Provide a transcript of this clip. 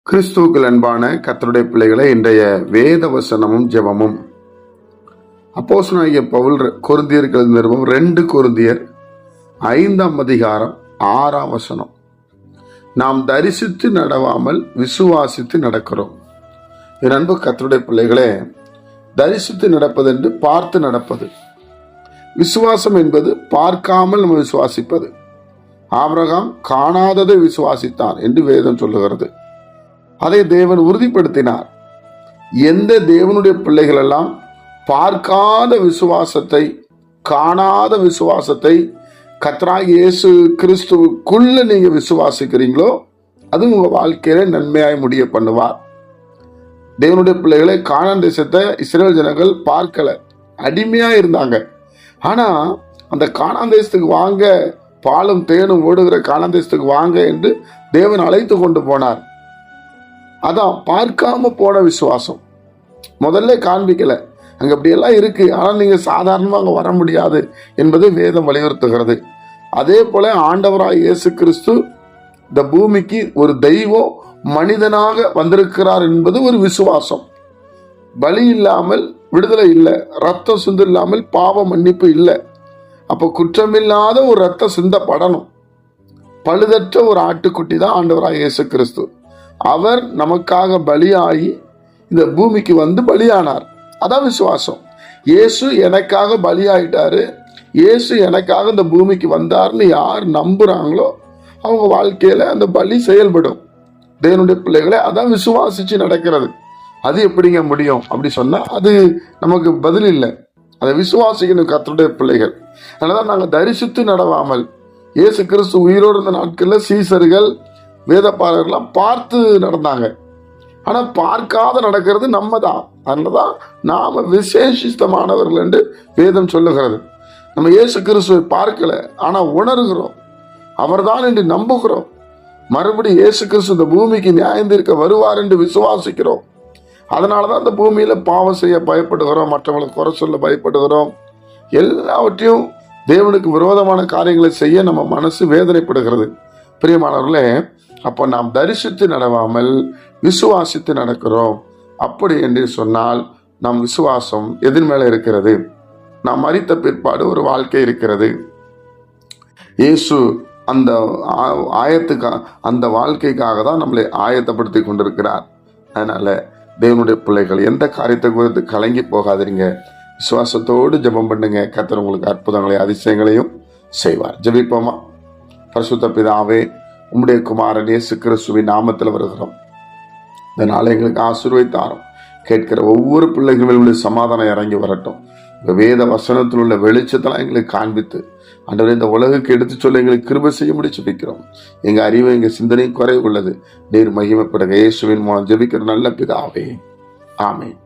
கிறிஸ்துவுக்குள் அன்பான கர்த்தருடைய பிள்ளைகளை, இன்றைய வேத வசனமும் ஜெபமும் அப்போஸ்தலனாகிய பவுல் கொரிந்தியர்கள் நிருபம் 2 கொரிந்தியர் 5ஆம் அதிகாரம் 6ஆம் வசனம். நாம் தரிசித்து நடவாமல் விசுவாசித்து நடக்கிறோம். என் அன்பு கர்த்தருடைய பிள்ளைகளே, தரிசித்து நடப்பது என்று பார்த்து நடப்பது. விசுவாசம் என்பது பார்க்காமல் நம்ம விசுவாசிப்பது. ஆபிரகாம் காணாததை விசுவாசித்தான் என்று வேதம் சொல்லுகிறது. அதை தேவன் உறுதிப்படுத்தினார். எந்த தேவனுடைய பிள்ளைகள் எல்லாம் பார்க்காத விசுவாசத்தை, காணாத விசுவாசத்தை கர்த்தராகிய இயேசு கிறிஸ்துவுக்குள்ள நீங்க விசுவாசிக்கிறீங்களோ, அது உங்க வாழ்க்கையில நன்மையாய் முடிய பண்ணுவார். தேவனுடைய பிள்ளைகளை, கானான் தேசத்தை இஸ்ரவேல் ஜனங்கள் பார்க்கல, அடிமையா இருந்தாங்க. ஆனா அந்த கானான் தேசத்துக்கு வாங்க, பாலும் தேனும் ஓடுகிற கானான் தேசத்துக்கு வாங்க என்று தேவன் அழைத்து கொண்டு போனார். அதான் பார்க்காம போன விசுவாசம். முதல்ல காண்பிக்கல, அங்க அப்படியெல்லாம் இருக்கு, ஆனா நீங்க சாதாரணமா அங்க வர முடியாது என்பதை வேதம் வலியுறுத்துகிறது. அதே போல ஆண்டவராய் இயேசு கிறிஸ்து இந்த பூமிக்கு ஒரு தெய்வம் மனிதனாக வந்திருக்கிறார் என்பது ஒரு விசுவாசம். பலி இல்லாமல் விடுதலை இல்லை, ரத்தம் சிந்து இல்லாமல் பாவ மன்னிப்பு இல்லை. அப்போ குற்றமில்லாத ஒரு ரத்தம் சிந்தப்படணும். பழுதற்ற ஒரு ஆட்டுக்குட்டி தான் ஆண்டவராய் இயேசு கிறிஸ்து. அவர் நமக்காக பலியாகி இந்த பூமிக்கு வந்து பலியானார். அதான் விசுவாசம். இயேசு எனக்காக பலியாயிட்டாரு, இயேசு எனக்காக இந்த பூமிக்கு வந்தார்னு யார் நம்புறாங்களோ அவங்க வாழ்க்கையில அந்த பலி செயல்படும். தேவனுடைய பிள்ளைகளை அதான் விசுவாசிச்சு நடக்கிறது. அது எப்படிங்க முடியும் அப்படி சொன்னா அது நமக்கு பதில் இல்லை. அதை விசுவாசிக்கணும் கர்த்தருடைய பிள்ளைகள். அதனாலதான் நாங்கள் தரிசித்து நடவாமல், இயேசு கிறிஸ்து உயிரோடு இருந்த நாட்கள்ல சீசர்கள், வேதப்பாரர்கள்லாம் பார்த்து நடந்தாங்க. ஆனா பார்க்காத நடக்கிறது நம்ம தான். அதனாலதான் நாம விசேஷித்தமானவர்கள் என்று வேதம் சொல்லுகிறது. நம்ம இயேசு கிறிஸ்துவை பார்க்கல, ஆனா உணர்கிறோம், அவர்தான் என்று நம்புகிறோம். மறுபடி இயேசு கிறிஸ்து இந்த பூமிக்கு நியாயம் தீர்க்க வருவார் என்று விசுவாசிக்கிறோம். அதனாலதான் இந்த பூமியில பாவம் செய்ய பயப்படுகிறோம், மற்றவங்களை குறை சொல்ல பயப்படுகிறோம். எல்லாவற்றையும் தேவனுக்கு விரோதமான காரியங்களை செய்ய நம்ம மனசு வேதனைப்படுகிறது. பிரியமானவர்களே, அப்போ நாம் தரிசித்து நடவாமல் விசுவாசித்து நடக்கிறோம். அப்படி என்று சொன்னால் நம் விசுவாசம் எதின் மேல இருக்கிறது? நாம் மரித்த பிற்பாடு ஒரு வாழ்க்கை இருக்கிறது. இயேசு அந்த அந்த வாழ்க்கைக்காக தான் நம்மளை ஆயத்தப்படுத்தி கொண்டிருக்கிறார். அதனால தேவனுடைய பிள்ளைகள் எந்த காரியத்தை குறித்து கலங்கி போகாதீங்க. விசுவாசத்தோடு ஜெபம் பண்ணுங்க. கர்த்தர் உங்களுக்கு அற்புதங்களையும் அதிசயங்களையும் செய்வார். ஜெபிப்போமா? பரிசுத்த பிதாவே, உம்முடைய குமாரன் இயேசு கிறிஸ்துவின் நாமத்தில் வருகிறோம். இந்த நாளை எங்களுக்கு ஆசீர்வதித்தாரும். கேட்கிற ஒவ்வொரு பிள்ளைகளுடைய சமாதானம் இறங்கி வரட்டும். வேத வசனத்தில் உள்ள வெளிச்சத்தெல்லாம் எங்களுக்கு காண்பித்து ஆண்டவரே, இந்த உலகுக்கு எடுத்து சொல்ல எங்களுக்கு கிருபை செய்ய முடிச்சு ஜெபிக்கிறோம். எங்க அறிவு, எங்க சிந்தனை குறைவு உள்ளது. நீர் மகிமைப்படுங்க. இயேசுவின் மூலம் ஜெபிக்கிற நல்ல பிதாவே, ஆமென்.